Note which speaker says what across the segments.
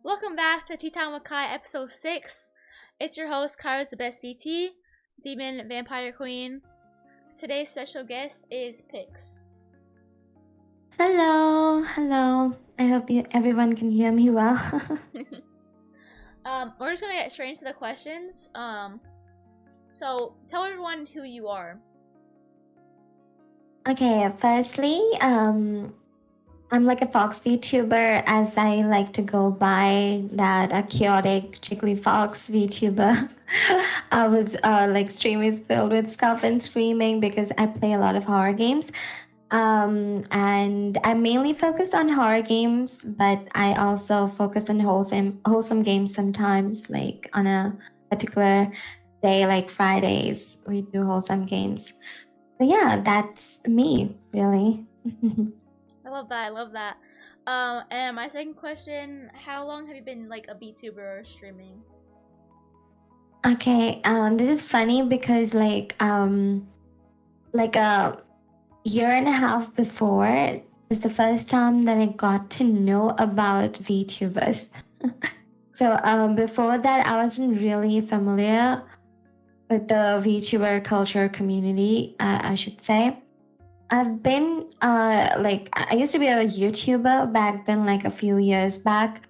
Speaker 1: Welcome back to Tea Time with Kai, episode 6. It's your host, Kyra's the Best VT, Demon Vampire Queen. Today's special guest is Pix.
Speaker 2: Hello. I hope everyone can hear me well.
Speaker 1: We're just gonna get straight into the questions. So tell everyone who you are.
Speaker 2: Okay, firstly, I'm like a Fox VTuber, as I like to go by that a chaotic Jiggly Fox VTuber. I was like stream is filled with stuff and screaming because I play a lot of horror games. And I mainly focus on horror games, but I also focus on wholesome games sometimes, like on a particular day, like Fridays, we do wholesome games. But yeah, that's me, really.
Speaker 1: I love that. And my second question, how long have you been like a VTuber or streaming?
Speaker 2: Okay, this is funny because like a year and a half before is the first time that I got to know about VTubers. So before that, I wasn't really familiar with the VTuber culture community, I should say. I've been like I used to be a YouTuber back then, like a few years back,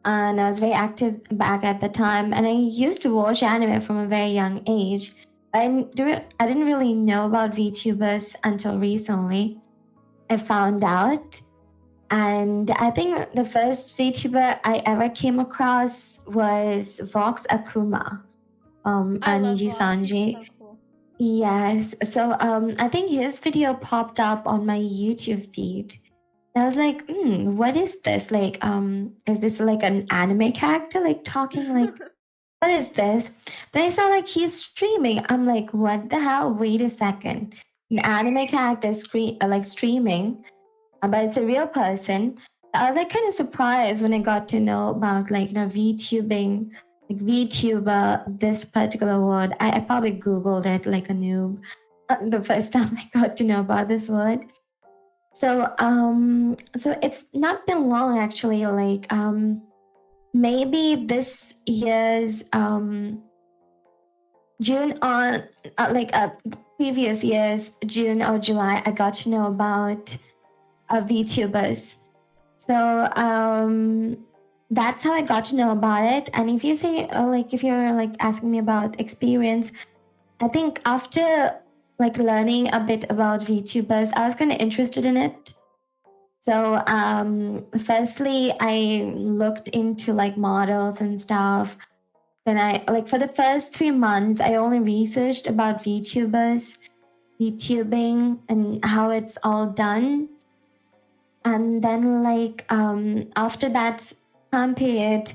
Speaker 2: and I was very active back at the time. And I used to watch anime from a very young age. I didn't really know about VTubers until recently. I found out, and I think the first VTuber I ever came across was Vox Akuma,
Speaker 1: I love
Speaker 2: Aniji
Speaker 1: Vox, he's so
Speaker 2: Sanji.
Speaker 1: cool.
Speaker 2: Yes. So I think his video popped up on my YouTube feed. And I was like, what is this? Like, is this like an anime character like talking like what is this? Then I saw like he's streaming. I'm like, what the hell? Wait a second. An anime character like streaming, but it's a real person. I was like kind of surprised when I got to know about like VTubing, like VTuber, this particular word. I probably Googled it like a noob the first time I got to know about this word. So it's not been long actually. Like maybe this year's June on previous year's June or July, I got to know about VTubers. So that's how I got to know about it. And if you say like if you're like asking me about experience, I think after like learning a bit about VTubers, I was kind of interested in it. So firstly, I looked into like models and stuff. Then I like for the first 3 months, I only researched about VTubers, VTubing, and how it's all done. And then like after that time period,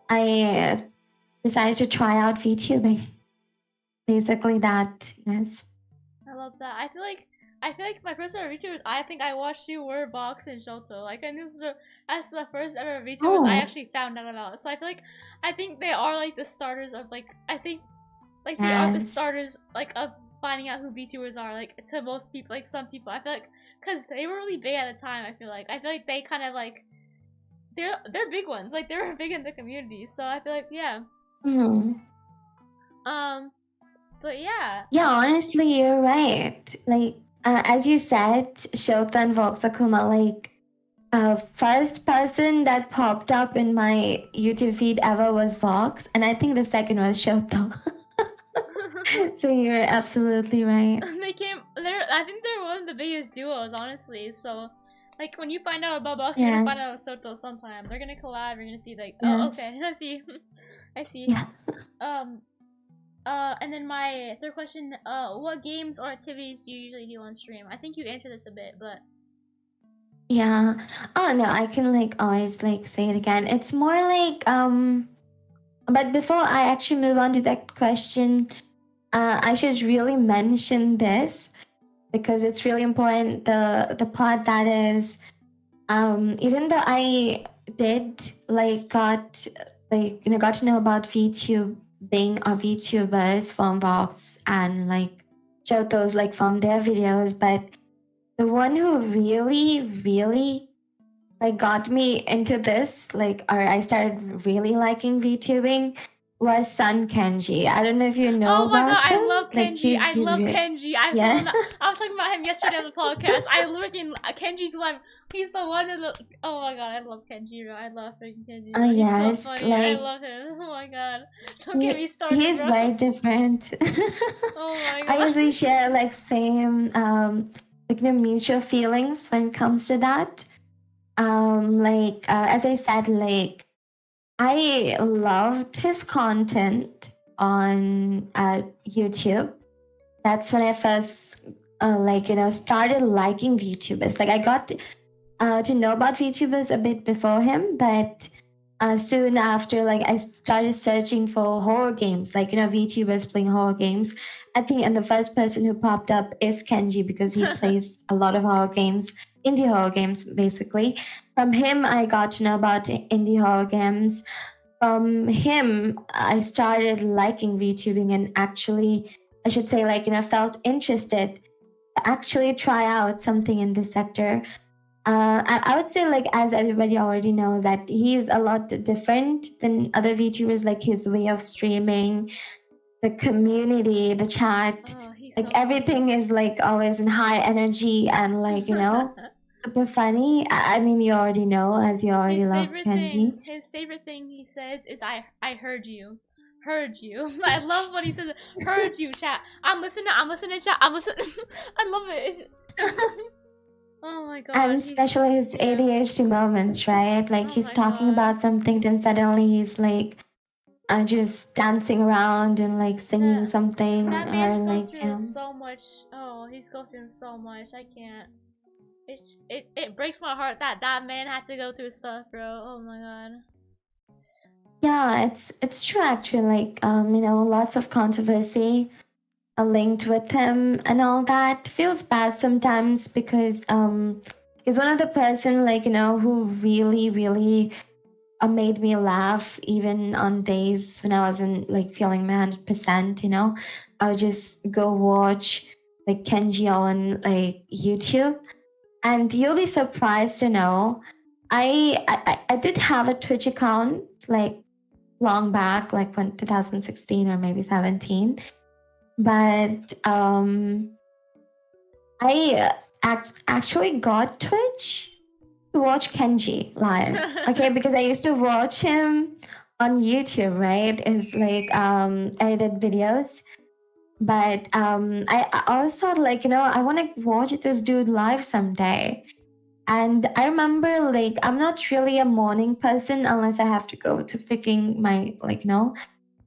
Speaker 2: I decided to try out VTubing. Basically that, yes.
Speaker 1: I love that. I feel like my first ever VTubers I think I watched you were Box and Shoto. Like I knew this was as the first ever VTubers I
Speaker 2: Oh,
Speaker 1: actually found out about. So I think they are like the starters of like I think like they are the
Speaker 2: yes.
Speaker 1: starters like of finding out who VTubers are like to most people like some people. I feel like because they were really big at the time. I feel like they kind of like they're big ones. Like they were big in the community. So I feel like yeah.
Speaker 2: Mhm.
Speaker 1: Um, but yeah.
Speaker 2: Yeah, honestly, you're right. Like, as you said, Shota and Vox Akuma, like, first person that popped up in my YouTube feed ever was Vox, and I think the second was Shota. So you're absolutely right.
Speaker 1: I think they're one of the biggest duos, honestly. So, like, when you find out about Boss, you're gonna find
Speaker 2: Yes,
Speaker 1: out about Soto sometime. They're gonna collab. You're gonna see like, oh,
Speaker 2: yes,
Speaker 1: okay, I see, I see.
Speaker 2: yeah.
Speaker 1: Um, and then my third question, what games or activities do you usually do on stream? I think you answered this a bit, but
Speaker 2: Yeah. Oh no, I can like always like say it again. It's more like but before I actually move on to that question, I should really mention this because it's really important. The part that is, even though I did like got to know about VTube being or VTubers from Vox and like Jotos like from their videos, but the one who really like got me into this, like, or I started really liking VTubing was Sun Kenji. I don't know if you know
Speaker 1: Oh my god,
Speaker 2: about
Speaker 1: I
Speaker 2: him.
Speaker 1: love
Speaker 2: Like
Speaker 1: Kenji. I
Speaker 2: he's
Speaker 1: love
Speaker 2: real.
Speaker 1: Kenji. I follow
Speaker 2: Yeah.
Speaker 1: him. I was talking about him yesterday on the podcast. I literally Kenji's one. He's the one in the. Oh my god, I love Kenji, bro. I love freaking Kenji, bro. He's so
Speaker 2: Yes,
Speaker 1: funny. I
Speaker 2: like
Speaker 1: love him. Oh my god, don't get me
Speaker 2: he
Speaker 1: started,
Speaker 2: is
Speaker 1: bro.
Speaker 2: very different.
Speaker 1: Oh my
Speaker 2: I
Speaker 1: god.
Speaker 2: guess we share like same like mutual feelings when it comes to that. Like as I said, like I loved his content on YouTube. That's when I first like started liking VTubers. Like I got to know about VTubers a bit before him, but soon after, like I started searching for horror games, like VTubers playing horror games. I think, and the first person who popped up is Kenji because he plays a lot of horror games, indie horror games, basically. From him, I got to know about indie horror games. From him, I started liking VTubing and actually, I should say, like felt interested to actually try out something in this sector. I would say, like, as everybody already knows, that he's a lot different than other VTubers, like his way of streaming, the community, the chat,
Speaker 1: Oh, he's
Speaker 2: like
Speaker 1: so
Speaker 2: everything
Speaker 1: funny.
Speaker 2: is like always in high energy and like, super funny. I mean, you already know, as you already love Kenji.
Speaker 1: His favorite thing he says is I heard you. Heard you. I love what he says. Heard you, chat. I'm listening, chat. I'm listening. I love it. Oh my god,
Speaker 2: And
Speaker 1: he's
Speaker 2: especially his
Speaker 1: yeah.
Speaker 2: ADHD moments, right? Like
Speaker 1: Oh
Speaker 2: he's
Speaker 1: my
Speaker 2: talking
Speaker 1: god.
Speaker 2: about something, then suddenly he's like just dancing around and like singing
Speaker 1: That
Speaker 2: something
Speaker 1: that
Speaker 2: or
Speaker 1: man's go
Speaker 2: like
Speaker 1: through so much. Oh, he's go through so much. I can't. It breaks my heart that that man had to go through stuff, bro. Oh my god.
Speaker 2: yeah, it's true actually. Like lots of controversy linked with him and all that. Feels bad sometimes because he's one of the person like who really made me laugh even on days when I wasn't like feeling my 100%. I would just go watch like Kenji on like YouTube, and you'll be surprised to know I did have a Twitch account like long back, like when 2016 or maybe 17. But I actually got Twitch to watch Kenji live. Okay, because I used to watch him on YouTube, right? Is like edited videos. But I always thought like, I want to watch this dude live someday. And I remember like I'm not really a morning person unless I have to go to freaking my like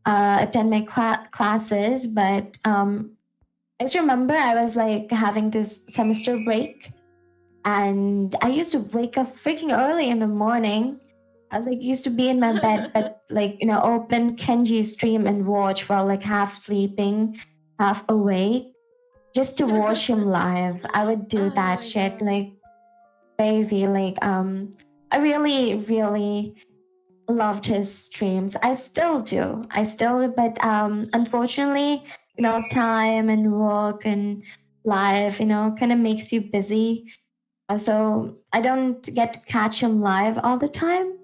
Speaker 2: attend my classes. But I just remember I was like having this semester break, and I used to wake up freaking early in the morning. I was like used to be in my bed, but like open Kenji's stream and watch while like half sleeping, half awake, just to watch him live. I would do
Speaker 1: Oh
Speaker 2: that
Speaker 1: my
Speaker 2: shit
Speaker 1: god.
Speaker 2: like crazy. Like I really loved his streams. I still do. I still, but unfortunately, time and work and life, kind of makes you busy. So I don't get to catch him live all the time,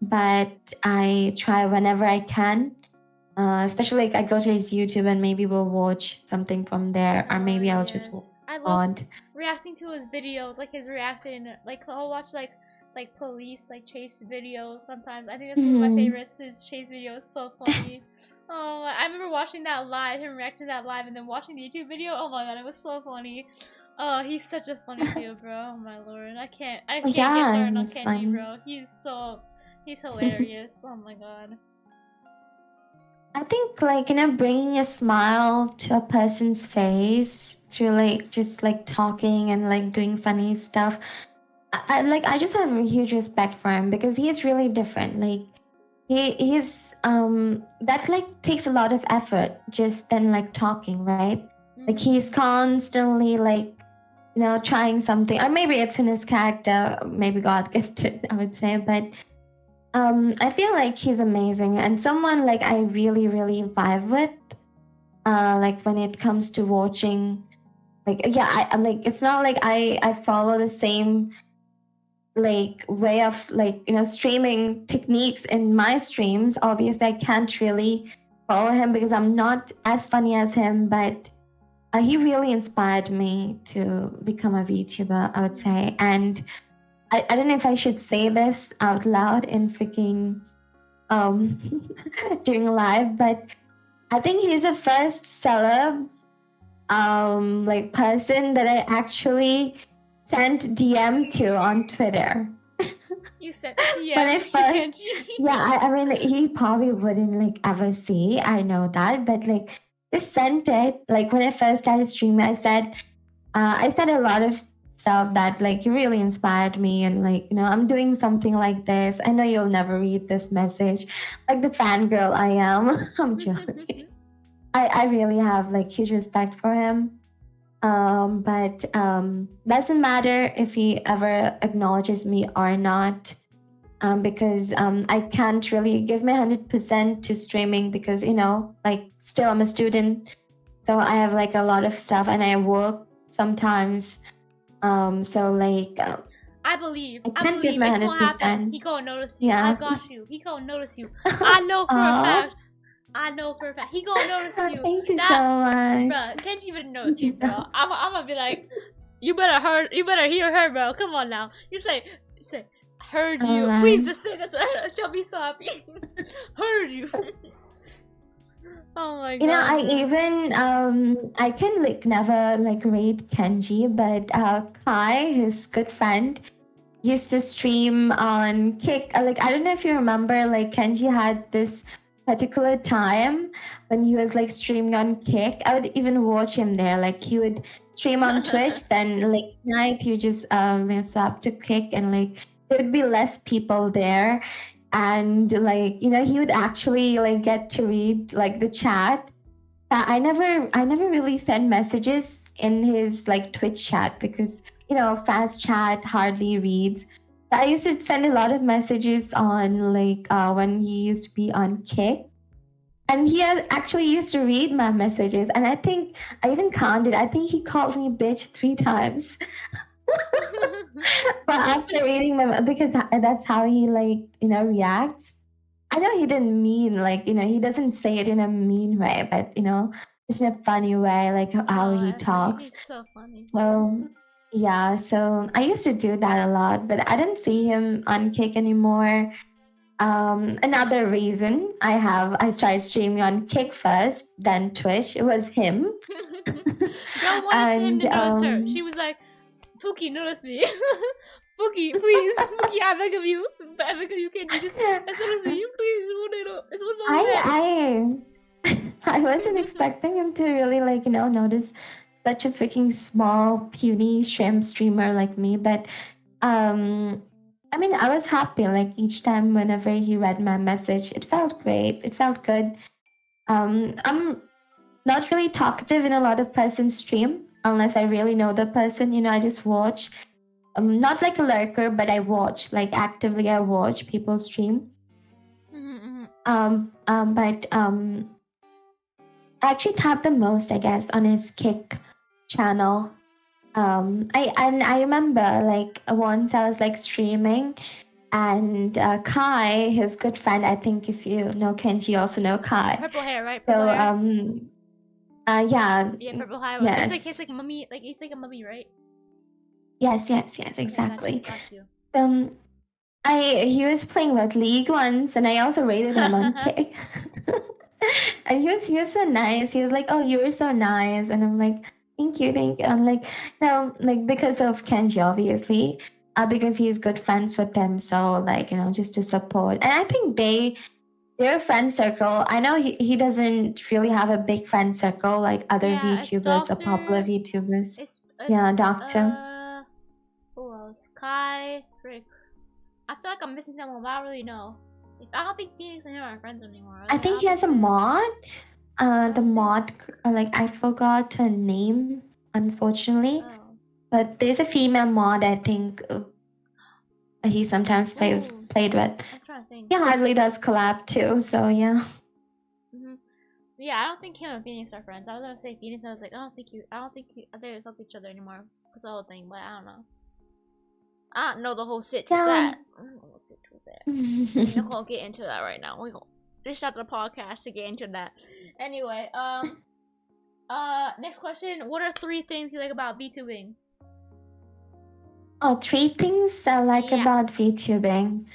Speaker 2: but I try whenever I can. Especially like I go to his YouTube and maybe we'll watch something from there, or
Speaker 1: Oh
Speaker 2: maybe I'll just
Speaker 1: yes. I love
Speaker 2: on.
Speaker 1: reacting to his videos, like his reacting, like I'll watch like police like chase videos sometimes. I think that's one of my
Speaker 2: Mhm.
Speaker 1: favorites. His chase videos so funny. Oh, I remember watching that live, him reacting to that live, and then watching the YouTube video. Oh my god, it was so funny. Oh, he's such a funny dude, bro. Oh my lord, I can't get
Speaker 2: Yeah,
Speaker 1: started on
Speaker 2: it's
Speaker 1: Kenji,
Speaker 2: fun.
Speaker 1: bro. He's hilarious. Oh my god.
Speaker 2: I think like bringing a smile to a person's face through like just like talking and like doing funny stuff. I just have a huge respect for him because he's really different. Like he's that like takes a lot of effort just then like talking, right? Like
Speaker 1: Mhm.
Speaker 2: he's constantly like trying something, or maybe it's in his character, maybe God gifted, I would say. But I feel like he's amazing and someone like I really vibe with. Like when it comes to watching, like yeah, I'm like it's not like I follow the same like way of like streaming techniques in my streams. Obviously, I can't really follow him because I'm not as funny as him, but he really inspired me to become a VTuber, I would say. And I don't know if I should say this out loud in freaking during live, but I think he's the first celeb like person that I actually sent DM to on Twitter.
Speaker 1: You sent
Speaker 2: When I
Speaker 1: DM to
Speaker 2: first,
Speaker 1: Kenji.
Speaker 2: yeah, I mean, he probably wouldn't like ever see. I know that, but like, just sent it. Like when I first started streaming, I said a lot of stuff that like really inspired me, and like I'm doing something like this. I know you'll never read this message, like the fangirl I am. I'm joking. I really have like huge respect for him. But doesn't matter if he ever acknowledges me or not, because I can't really give my 100% to streaming because like still I'm a student, so I have like a lot of stuff and I work sometimes. So like
Speaker 1: I believe
Speaker 2: give my
Speaker 1: it's gonna happen.
Speaker 2: 100%.
Speaker 1: He gonna notice you.
Speaker 2: Yeah.
Speaker 1: I got you. He gonna notice you. I know for a
Speaker 2: Aw.
Speaker 1: fact. I know for a fact. He gonna notice you.
Speaker 2: Thank you
Speaker 1: That,
Speaker 2: so much.
Speaker 1: bruh, Kenji even notice
Speaker 2: Thank you
Speaker 1: you, bro. I'm gonna be like, you better hear her, bro. Come on now. You say, heard you.
Speaker 2: man.
Speaker 1: Please just say that to her. She'll be so happy. Heard you. Oh my god.
Speaker 2: I even I can like never like rate Kenji, but Kai, his good friend, used to stream on Kick. Like I don't know if you remember, like Kenji had this particular time when he was like streaming on Kick. I would even watch him there. Like he would stream on Twitch, then like night you just swap to Kick, and like there would be less people there, and like he would actually like get to read like the chat. I never really send messages in his like Twitch chat because fast chat hardly reads. I used to send a lot of messages on like when he used to be on Kick, and he actually used to read my messages. And I think I even counted. I think he called me bitch 3 times. But after reading them, because that's how he like reacts. I know he didn't mean like he doesn't say it in a mean way, but just in a funny way, like how he talks.
Speaker 1: He's so funny.
Speaker 2: So yeah, so I used to do that a lot, but I didn't see him on Kick anymore. Another reason I started streaming on Kick first, then Twitch. It was him.
Speaker 1: Girl wanted him to notice her. She was like, Pookie, notice me. Pookie, please. Pookie, I beg of you. I beg of you, can you just notice me? Please.
Speaker 2: I wasn't expecting him to really like notice such a freaking small puny shrimp streamer like me, but I mean I was happy like each time whenever he read my message. It felt great, it felt good. I'm not really talkative in a lot of persons stream unless I really know the person. I just watch. Not like a lurker, but I watch, like actively I watch people stream. But I actually tap the most, I guess, on his Kick channel. I remember like once I was like streaming, and Kai, his good friend, I think if you know Kenji, you also know Kai.
Speaker 1: Purple hair, right? Purple
Speaker 2: hair.
Speaker 1: Yeah, purple hair.
Speaker 2: Yes.
Speaker 1: It's like mummy, like he's like a mummy, right?
Speaker 2: Yes, exactly.
Speaker 1: Got you.
Speaker 2: He was playing with League once, and I also rated him on Kick. And he was so nice. He was like, "Oh, you were so nice," and I'm like, "Thank you." I'm like, no, like because of Kenji, obviously, because he's good friends with them. So like just to support, and I think their friend circle. I know he doesn't really have a big friend circle like other VTubers or popular VTubers. Doctor.
Speaker 1: Who else? Kai, Rick. I feel like I'm missing someone, but I don't really know. I don't think Phoenix and him are friends anymore.
Speaker 2: I think he has a mod. The mod, like I forgot her name, unfortunately. But there's a female mod, I think. He sometimes played with.
Speaker 1: I'm trying to think.
Speaker 2: He hardly does collab too, so yeah.
Speaker 1: Yeah, I don't think him and Phoenix are friends. I was gonna say Phoenix. I was like, I don't think they talk to each other anymore. That's the whole thing, but I don't know. I don't know the whole sit with
Speaker 2: Yeah.
Speaker 1: that. I don't know the sit with that. We're not gonna get into that right now. We gonna just start the podcast to get into that. Anyway, next question. What are 3 things you like about VTubing?
Speaker 2: Oh, 3 things I like
Speaker 1: Yeah.
Speaker 2: about VTubing.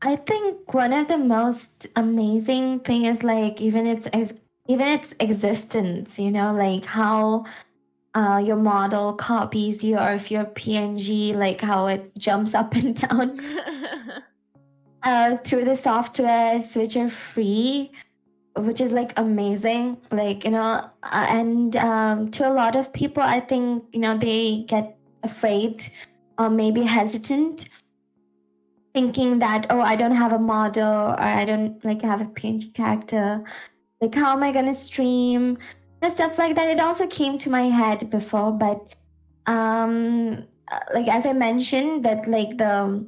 Speaker 2: I think one of the most amazing thing is like even its existence, you know, like how your model copies you, or if you're PNG, like how it jumps up and down through the softwares which are free, which is like amazing. Like, you know, and to a lot of people, I think, you know, they get afraid or maybe hesitant, thinking that, oh, I don't have a model, or I don't like have a PNG character. Like, how am I gonna stream? And stuff like that. It also came to my head before, but like as I mentioned, that like the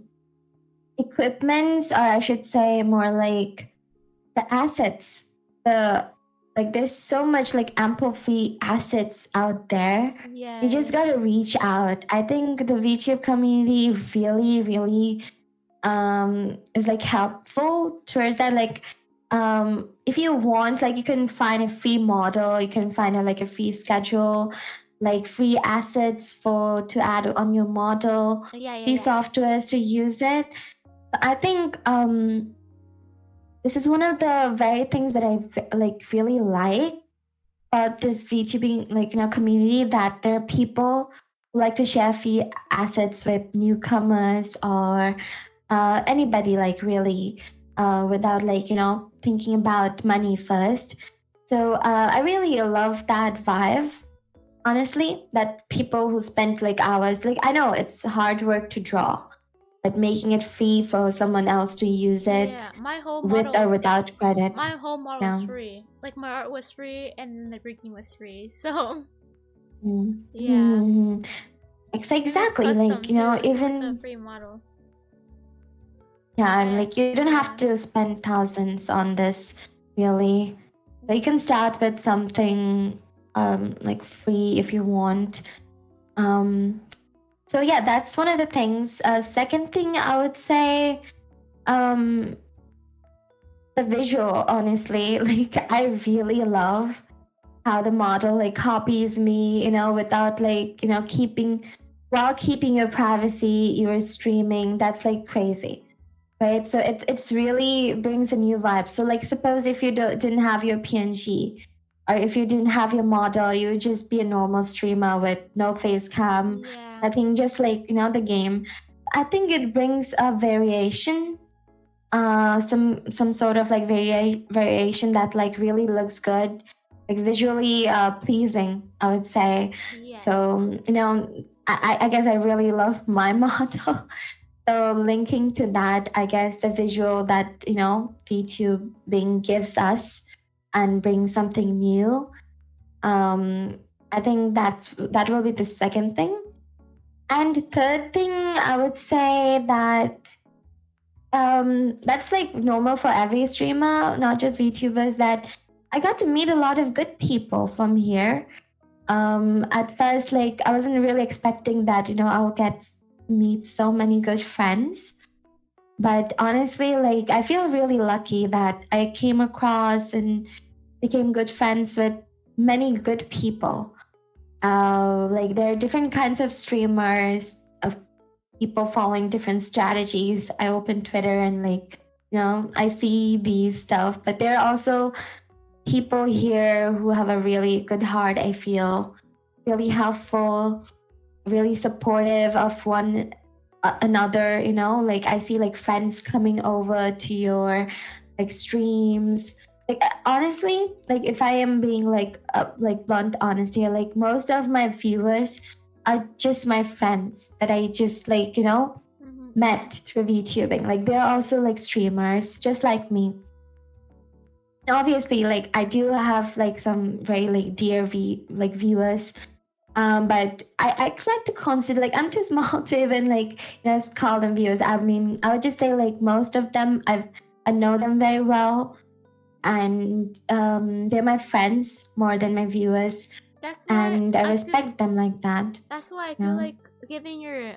Speaker 2: equipments, or I should say more like the assets, the like there's so much like ample free assets out there.
Speaker 1: Yeah.
Speaker 2: You just gotta reach out. I think the VTube community really, really is like helpful towards that. Like if you want, like you can find a free model, you can find a like a free schedule, like free assets for to add on your model,
Speaker 1: Yeah.
Speaker 2: free softwares to use it. I think this is one of the very things that I like really like about this VTubing, like, you know, community, that there are people who like to share free assets with newcomers, or anybody, like really, without like, you know, thinking about money first. So I really love that vibe, honestly, that people who spent like hours, like I know it's hard work to draw, but making it free for someone else to use it,
Speaker 1: Yeah, my whole
Speaker 2: with
Speaker 1: model
Speaker 2: or
Speaker 1: was
Speaker 2: without credit.
Speaker 1: my whole model was
Speaker 2: No.
Speaker 1: free. Like my art was free, and then the breaking was free. So yeah,
Speaker 2: Mm-hmm. Exactly, like, you know,
Speaker 1: with the
Speaker 2: even
Speaker 1: free model.
Speaker 2: yeah,
Speaker 1: Yeah,
Speaker 2: like you don't have to spend thousands on this, really. But you can start with something like free if you want. Um so yeah, that's one of the things. Second thing I would say, um the visual, honestly. Like I really love how the model like copies me, you know, without like, you know, keeping while keeping your privacy, you're streaming. That's like crazy, right? So it's really brings a new vibe. So like suppose if you didn't have your PNG, or if you didn't have your model, you would just be a normal streamer with no face cam.
Speaker 1: Yeah.
Speaker 2: I think just like, you know, the game. I think it brings a variation, some sort of like variation that like really looks good, like visually pleasing, I would say.
Speaker 1: Yes.
Speaker 2: So, you know, I guess I really love my model. So linking to that, I guess the visual that, you know, VTubing gives us and brings something new. I think that will be the second thing. And third thing, I would say that that's like normal for every streamer, not just VTubers, that I got to meet a lot of good people from here. At first, like I wasn't really expecting that, you know, I'll get meet so many good friends. But honestly, like I feel really lucky that I came across and became good friends with many good people. Like there are different kinds of streamers, of people following different strategies. I open Twitter and like, you know, I see these stuff, but there are also people here who have a really good heart. I feel really helpful, really supportive of one another, you know, like I see like friends coming over to your like streams. Like honestly, like if I am being like blunt honest here, like most of my viewers are just my friends that I just like, you know, met through VTubing. Like they're also like streamers just like me. And obviously, like I do have like some very like dear viewers, but I like to consider, like I'm too small to even like, you know, call them viewers. I mean, I would just say like most of them I know them very well, and they're my friends more than my viewers.
Speaker 1: That's why
Speaker 2: and I respect them like that.
Speaker 1: That's why I feel like giving your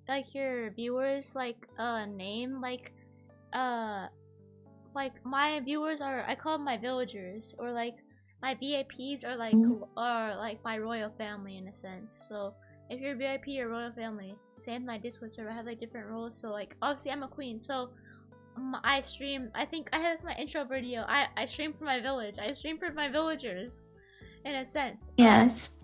Speaker 1: like your viewers like name uh like my viewers are, I call them my villagers, or like my VIPs are
Speaker 2: Mm.
Speaker 1: like my royal family in a sense. So if you're VIP or royal family, same with my Discord server, I have like different roles. So like obviously I'm a queen, so I stream. I think I had this in my intro video. I stream for my village. I stream for my villagers, in a sense.
Speaker 2: Yes.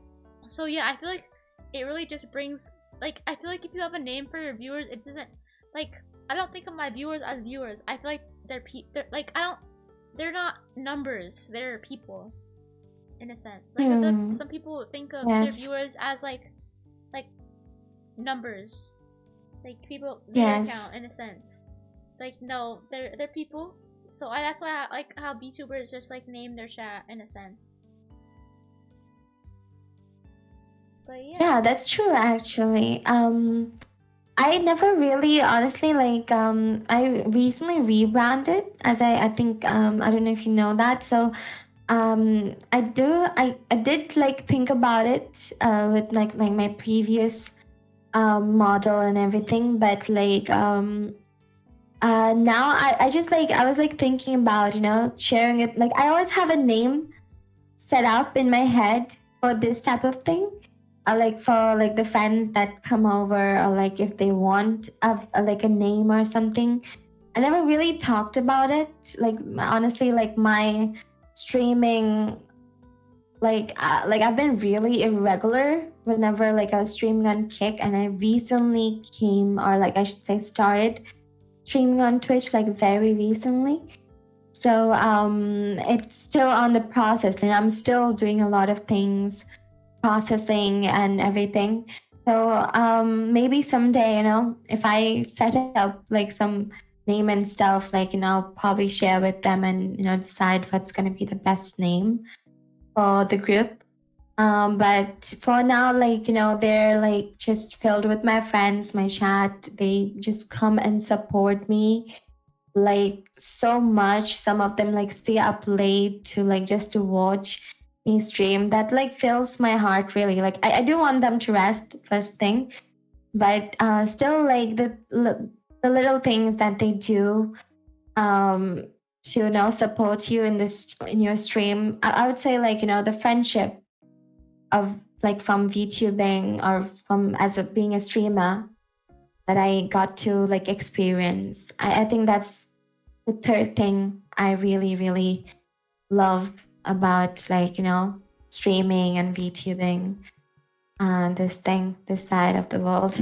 Speaker 1: So yeah, I feel like it really just brings, like, I feel like if you have a name for your viewers, it doesn't, like, I don't think of my viewers as viewers. I feel like they're like, I don't, they're not numbers. They're people, in a sense. Like I feel like
Speaker 2: Hmm.
Speaker 1: some people think of their
Speaker 2: Yes.
Speaker 1: viewers as like numbers, like people viewer
Speaker 2: Yes.
Speaker 1: count in a sense. Like no, they're people. So that's why I like how VTubers just like name their chat in a sense. But yeah.
Speaker 2: Yeah, that's true actually. I never really honestly like I recently rebranded, as I think I don't know if you know that. So I did like think about it with like my previous model and everything, but like now I just like I was like thinking about, you know, sharing it. Like I always have a name set up in my head for this type of thing. Like for like the friends that come over, or like if they want like a name or something. I never really talked about it. Like honestly, like my streaming, like I've been really irregular whenever like I was streaming on Kick, and I recently came, or like I should say started streaming on Twitch like very recently. So it's still on the process, and I'm still doing a lot of things, processing and everything. So maybe someday, you know, if I set up like some name and stuff, like, you know, I'll probably share with them and, you know, decide what's going to be the best name for the group. But for now, like, you know, they're like just filled with my friends, my chat. They just come and support me like so much. Some of them like stay up late to like just to watch me stream. That like fills my heart really. Like I do want them to rest first thing, but still like the little things that they do um to, you know, support you in this in your stream. I would say like, you know, the friendship of like from VTubing, or from as a being a streamer, that I got to like experience. I think that's the third thing I really, really love about, like, you know, streaming and VTubing, this thing, this side of the world.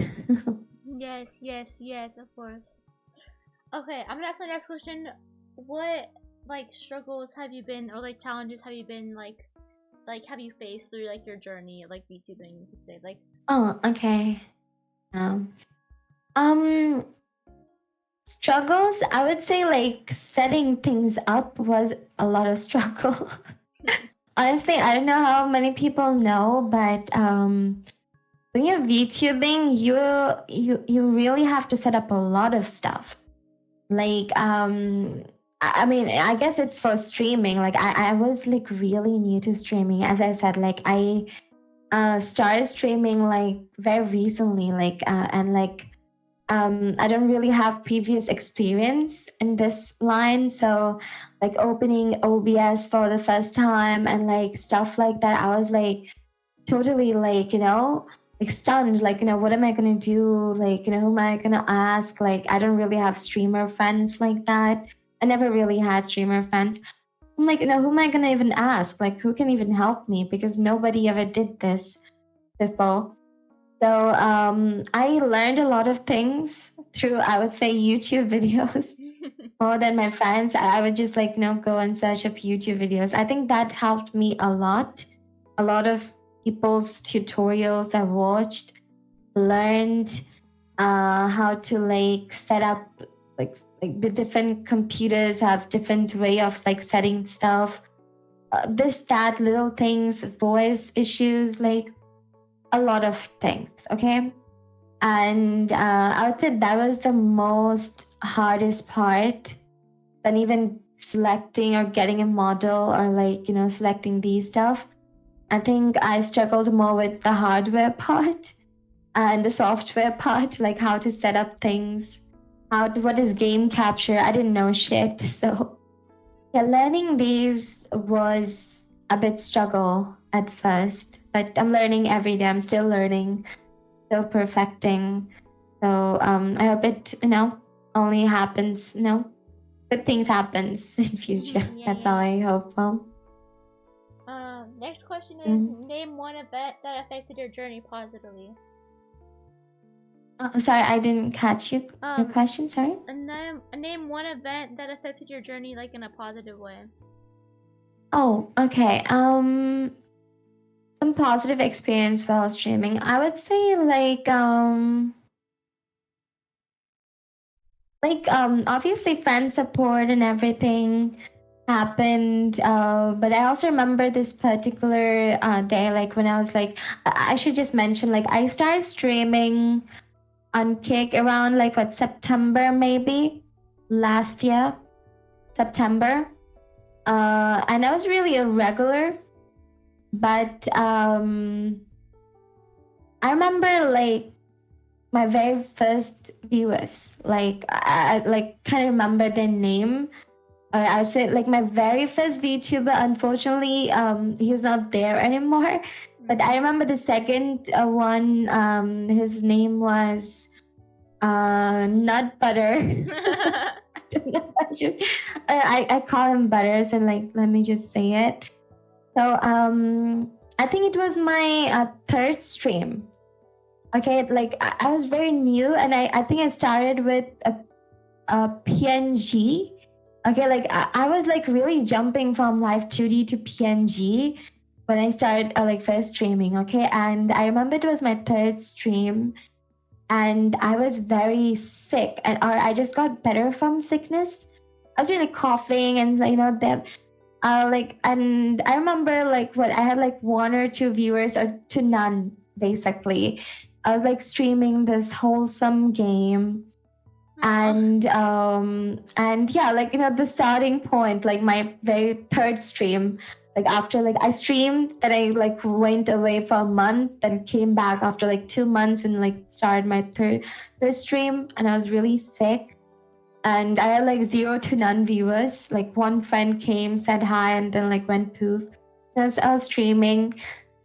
Speaker 1: Yes, yes, yes, of course. Okay, I'm gonna ask my next question. What like struggles have you been, or like challenges have you been like have you faced through like your journey like VTubing, you could say, like.
Speaker 2: Oh, okay. Um, um, struggles, I would say like setting things up was a lot of struggle. Honestly, I don't know how many people know, but when you're VTubing, you really have to set up a lot of stuff. Like I mean, I guess it's for streaming. Like I was like really new to streaming. As I said, like I started streaming like very recently, like and like I don't really have previous experience in this line. So like opening OBS for the first time and like stuff like that, I was like totally like, you know, like stunned. Like, you know, what am I gonna do? Like, you know, who am I gonna ask? Like, I don't really have streamer friends like that. I never really had streamer friends. I'm like, you know, who am I gonna even ask? Like, who can even help me? Because nobody ever did this before. So I learned a lot of things through, I would say, YouTube videos more than my friends. I would just like, you know, go and search up YouTube videos. I think that helped me a lot. A lot of people's tutorials I watched, learned how to like set up like the different computers have different way of like setting stuff. This, that, little things, voice issues, like a lot of things. Okay, and I would say that was the most hardest part than even selecting or getting a model, or like, you know, selecting these stuff. I think I struggled more with the hardware part. and the software part, like how to set up things, what is game capture. I didn't know shit. So yeah, learning these was a bit struggle at first, but I'm learning every day. I'm still learning, still perfecting. So I hope it, only happens, good things happens in future.
Speaker 1: Yeah,
Speaker 2: That's all
Speaker 1: yeah.
Speaker 2: I hope for.
Speaker 1: Next question is,
Speaker 2: Mm.
Speaker 1: name one event that affected your journey positively.
Speaker 2: Sorry, I didn't catch your
Speaker 1: Um,
Speaker 2: question. Sorry.
Speaker 1: name one event that affected your journey like in a positive way.
Speaker 2: Oh, okay. Some positive experience while streaming. I would say obviously friend support and everything happened, but I also remember this particular day, like when I was like, I should just mention, like I started streaming on Kick around like what, September maybe last year, September, and I was really irregular, but I remember like my very first viewers, like I like kind of remember their name. I would say like my very first VTuber. Unfortunately, he's not there anymore. But I remember the second one. His name was Nut Butter. I don't know if I should. I call him Butters, and like let me just say it. So I think it was my third stream. Okay, like I was very new, and I think I started with a PNG. Okay, like I was like really jumping from live 2D to PNG when I started like first streaming. Okay, and I remember it was my third stream, and I was very sick, and or I just got better from sickness. I was really coughing, and that like, and I remember like what I had like one or two viewers or to none basically. I was like streaming this wholesome game, and yeah, like the starting point, like my very third stream, like after like I streamed, then I like went away for a month, then came back after like 2 months and like started my third stream, and I was really sick, and I had like zero to none viewers. Like one friend came, said hi, and then like went poof. As I was streaming,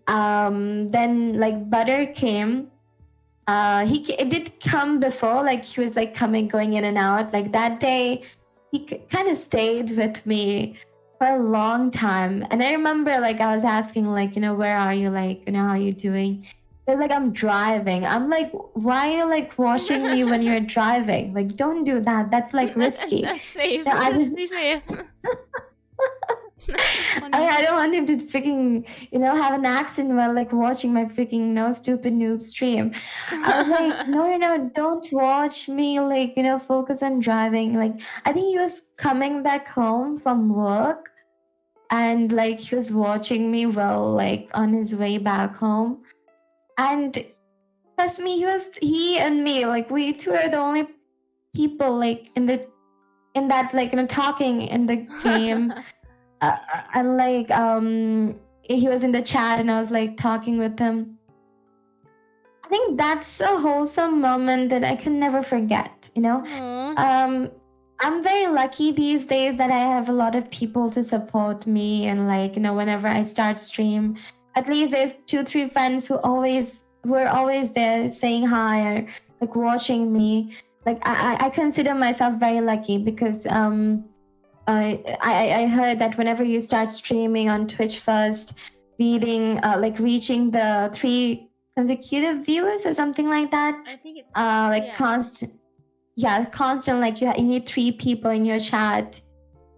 Speaker 2: then like Butter came. It did come before, like he was like coming, going in and out. Like that day, he kind of stayed with me for a long time, and I remember like I was asking like, where are you? Like, how are you doing? They're like, I'm driving. I'm like, why are you like watching me when you're driving? Like, don't do that. That's like risky.
Speaker 1: That's safe.
Speaker 2: No,
Speaker 1: Just be safe.
Speaker 2: I don't want him to freaking, have an accident while like watching my freaking no stupid noob stream. I was like, no, don't watch me. Like, focus on driving. Like, I think he was coming back home from work, and like he was watching me while like on his way back home. And trust me, he and me, like we two are the only people like in that like talking in the game. And like he was in the chat, and I was like talking with him. I think that's a wholesome moment that I can never forget. I'm very lucky these days that I have a lot of people to support me, and like whenever I start stream, at least there's 2-3 friends who are always there saying hi or like watching me. Like I consider myself very lucky because I heard that whenever you start streaming on Twitch first, reaching the 3 consecutive viewers or something like that.
Speaker 1: I think it's
Speaker 2: like constant. Yeah, constant. Like you need 3 people in your chat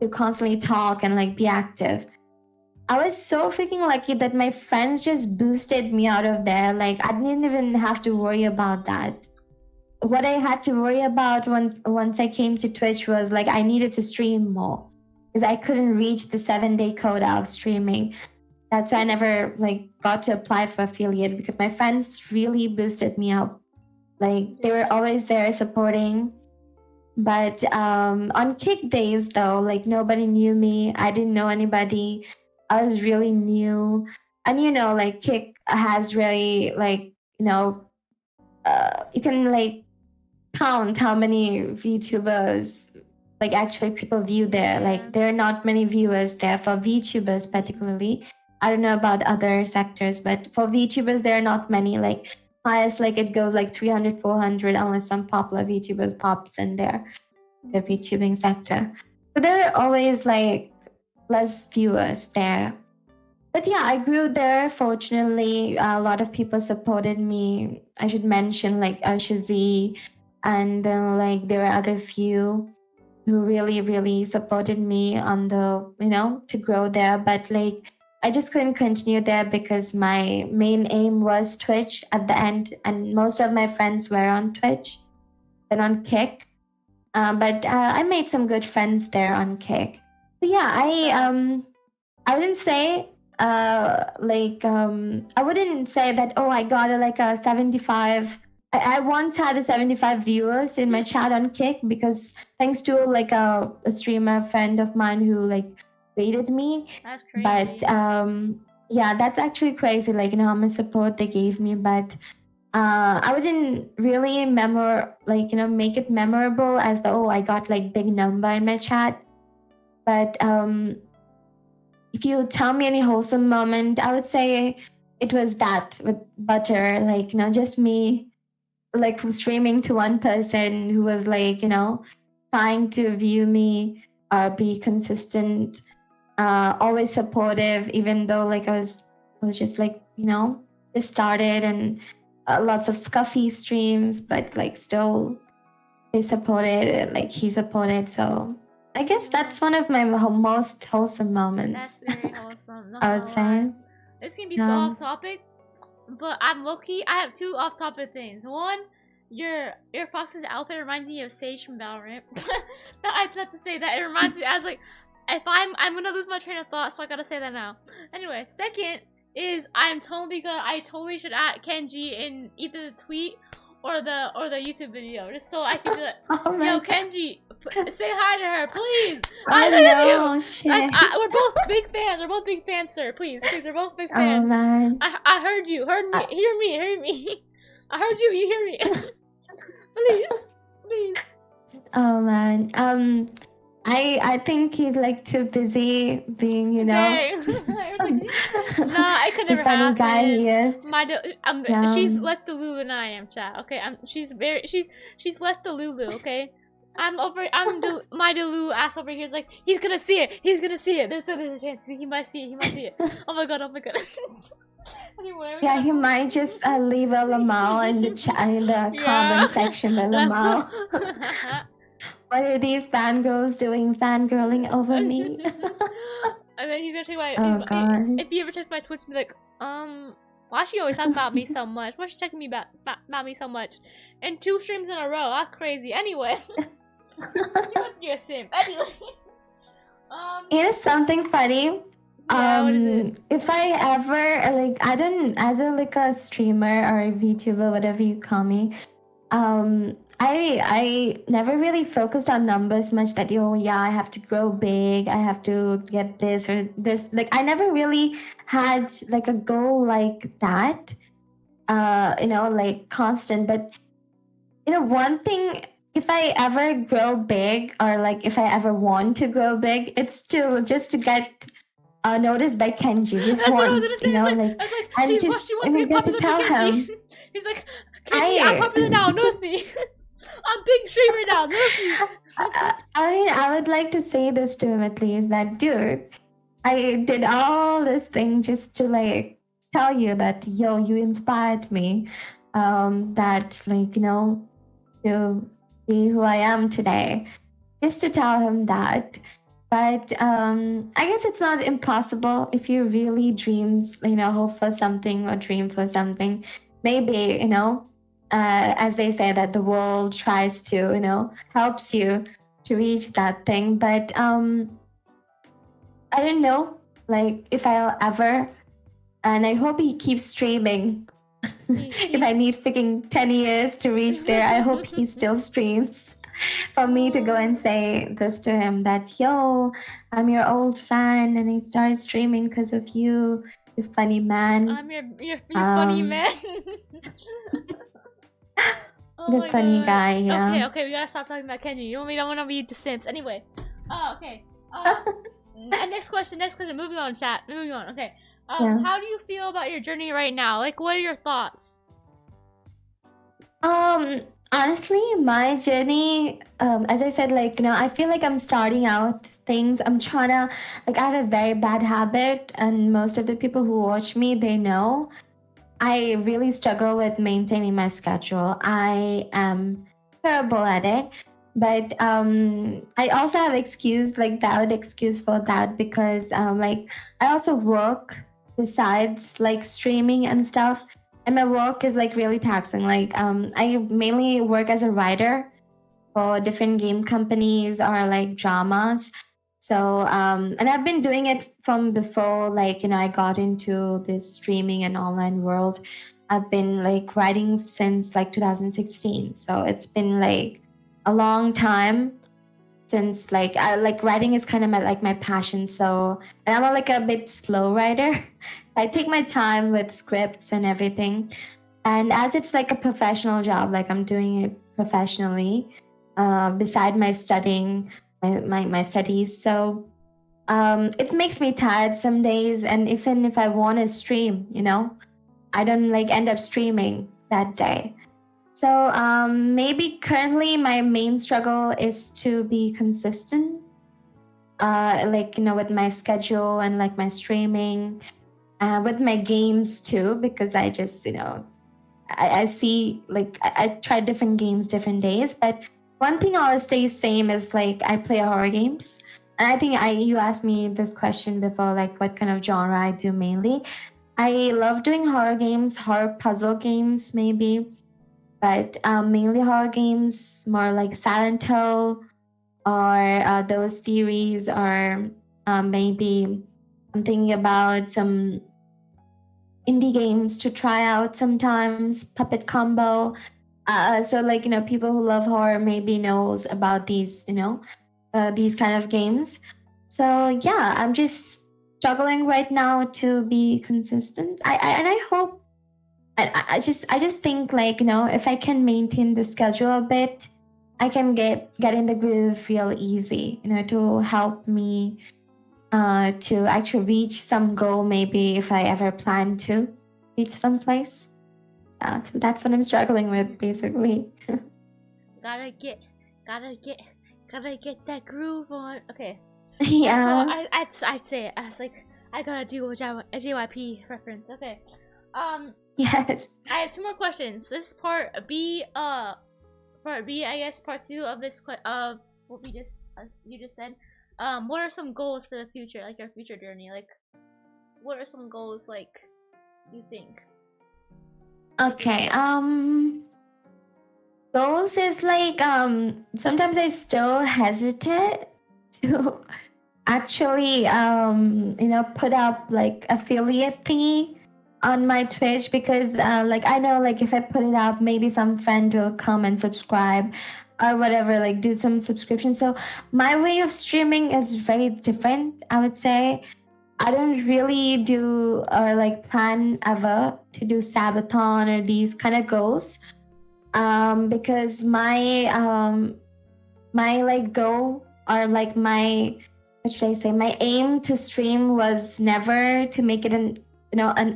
Speaker 2: to constantly talk and like be active. I was so freaking lucky that my friends just boosted me out of there. Like I didn't even have to worry about that. What I had to worry about once I came to Twitch was like I needed to stream more because I couldn't reach the 7-day quota of streaming. That's why I never like got to apply for affiliate, because my friends really boosted me up. Like they were always there supporting. But on Kick days though, like nobody knew me. I didn't know anybody. I was really new. And like Kick has really like, you can like count how many VTubers like actually people view there.
Speaker 1: Yeah.
Speaker 2: Like there are not many viewers there for VTubers particularly. I don't know about other sectors, but for VTubers there are not many. Like highest like it goes like 300, 400 unless some popular VTubers pops in there, the VTubing sector. So there are always like less viewers there. But yeah, I grew there. Fortunately, a lot of people supported me. I should mention like Shazi, and then like there were other few who really, really supported me on the, to grow there. But like I just couldn't continue there because my main aim was Twitch at the end, and most of my friends were on Twitch, then on Kick. But I made some good friends there on Kick. So yeah, I wouldn't say I wouldn't say that, oh, I got like a 75. I once had a 75 viewers in my chat on Kick because thanks to like a streamer friend of mine who like rated me.
Speaker 1: That's crazy.
Speaker 2: But yeah, that's actually crazy, like how much support they gave me. But I wouldn't really make it memorable as though, oh, I got like big number in my chat. But if you tell me any wholesome moment, I would say it was that with Butter, like, just me, like, streaming to one person who was like, trying to view me, be consistent, always supportive, even though like I was just like, just started, and lots of scuffy streams, but like still they supported, like he supported. So I guess that's one of my most wholesome moments.
Speaker 1: That's very wholesome.
Speaker 2: I would say.
Speaker 1: This can be so off topic, but I'm low-key. I have two off-topic things. One, your Fox's outfit reminds me of Sage from Valorant. I have to say that. It reminds me. I was like, if I'm gonna lose my train of thought, so I gotta say that now. Anyway, second is I totally should add Kenji in either the tweet or the YouTube video, just so I can be like, yo, Kenji, say hi to her, please. I love you.
Speaker 2: Shit.
Speaker 1: We're both big fans. We're both big fans, sir. Please, we're both big fans.
Speaker 2: Man.
Speaker 1: I heard you. Heard me. Hear me. I heard you. You hear me. Please.
Speaker 2: Oh man. I think he's like too busy being,
Speaker 1: Okay. I was like, nah, I could never
Speaker 2: the funny
Speaker 1: happen.
Speaker 2: guy he is.
Speaker 1: She's less Delulu than I am, chat. Okay, she's less Delulu. Okay, my Delulu ass over here is like, he's gonna see it. There's a chance he might see it. Oh my god. Anyway,
Speaker 2: yeah, he might just leave a Lamau in the comment section. The Lamau. What are these fangirls doing? Fangirling over me?
Speaker 1: And then he's gonna take my.
Speaker 2: God.
Speaker 1: If he ever texts my Twitch, be like, why she always talk about me so much? Why she texting me about me so much? And 2 streams in a row. That's crazy. Anyway, you're a simp. Anyway,
Speaker 2: Here's something funny.
Speaker 1: Yeah, what is it?
Speaker 2: If I ever as a streamer or a VTuber, whatever you call me, I never really focused on numbers much, that I have to grow big, I have to get this or this. Like I never really had like a goal like that, like constant. But one thing, if I ever grow big, or like if I ever want to grow big, it's just to get noticed by Kenji. Just
Speaker 1: That's
Speaker 2: once,
Speaker 1: what I was gonna say.
Speaker 2: and
Speaker 1: she
Speaker 2: just
Speaker 1: wants to get popular
Speaker 2: tell
Speaker 1: for Kenji.
Speaker 2: him.
Speaker 1: He's like, Kenji, I'm popular now. Notice me. I'm big streamer now. Notice me.
Speaker 2: I mean, I would like to say this to him at least, that dude, I did all this thing just to like tell you that you inspired me, that like to be who I am today, just to tell him that. But I guess it's not impossible if you really hope for something or dream for something. Maybe as they say, that the world tries to helps you to reach that thing. But I don't know, like if I'll ever, and I hope he keeps streaming. If I need freaking 10 years to reach there, I hope he still streams. For me to go and say this to him, that I'm your old fan and I started streaming because of you funny man.
Speaker 1: I'm your funny man. Oh
Speaker 2: The
Speaker 1: my
Speaker 2: funny
Speaker 1: god.
Speaker 2: guy, yeah.
Speaker 1: Okay, we gotta stop talking about Kenji. You want me? Don't want to be The Sims. Anyway. Oh, okay. Next question. Moving on, chat. Moving on. Okay.
Speaker 2: Yeah.
Speaker 1: How do you feel about your journey right now? Like, what are your thoughts?
Speaker 2: Honestly, my journey, as I said, like, I feel like I'm starting out things. I'm trying to, like, I have a very bad habit, and most of the people who watch me, they know. I really struggle with maintaining my schedule. I am terrible at it. But I also have excuse, like valid excuse for that, because like I also work besides like streaming and stuff. And my work is like really taxing. Like I mainly work as a writer for different game companies or like dramas. So, and I've been doing it from before, like, I got into this streaming and online world. I've been like writing since like 2016. So it's been like a long time since like I like writing is kind of my passion. So, and I'm like a bit slow writer. I take my time with scripts and everything. And as it's like a professional job, like I'm doing it professionally, beside my studying, my studies. So it makes me tired some days. And even if I want to stream, I don't like end up streaming that day. So maybe currently my main struggle is to be consistent, like, with my schedule and like my streaming, with my games too, because I just, I see like I try different games different days, but one thing always stays same is like I play horror games. And I think you asked me this question before, like what kind of genre I do mainly. I love doing horror games, horror puzzle games maybe, but mainly horror games, more like Silent Hill or those series, or maybe I'm thinking about some indie games to try out sometimes, Puppet Combo. So like, people who love horror maybe knows about these, these kind of games. So yeah, I'm just struggling right now to be consistent. And I hope, I just think like, if I can maintain the schedule a bit, I can get in the groove real easy, to help me to actually reach some goal, maybe if I ever plan to reach some place. So that's what I'm struggling with, basically.
Speaker 1: Gotta get, gotta get, gotta get that groove on. Okay.
Speaker 2: Yeah.
Speaker 1: So I say it. I was like, I gotta do a JYP reference. Okay.
Speaker 2: Yes.
Speaker 1: I have two more questions. This is part B. Part B. I guess part two of this of what you just said. What are some goals for the future, like your future journey? Like, what are some goals like you think?
Speaker 2: Okay. Goals is like sometimes I still hesitate to actually put up like affiliate thingy on my Twitch, because like I know like if I put it up, maybe some friend will come and subscribe or whatever, like do some subscription. So my way of streaming is very different, I would say. I don't really do or like plan ever to do sabaton or these kind of goals, because my like goal, or like my, what should I say, my aim to stream was never to make it an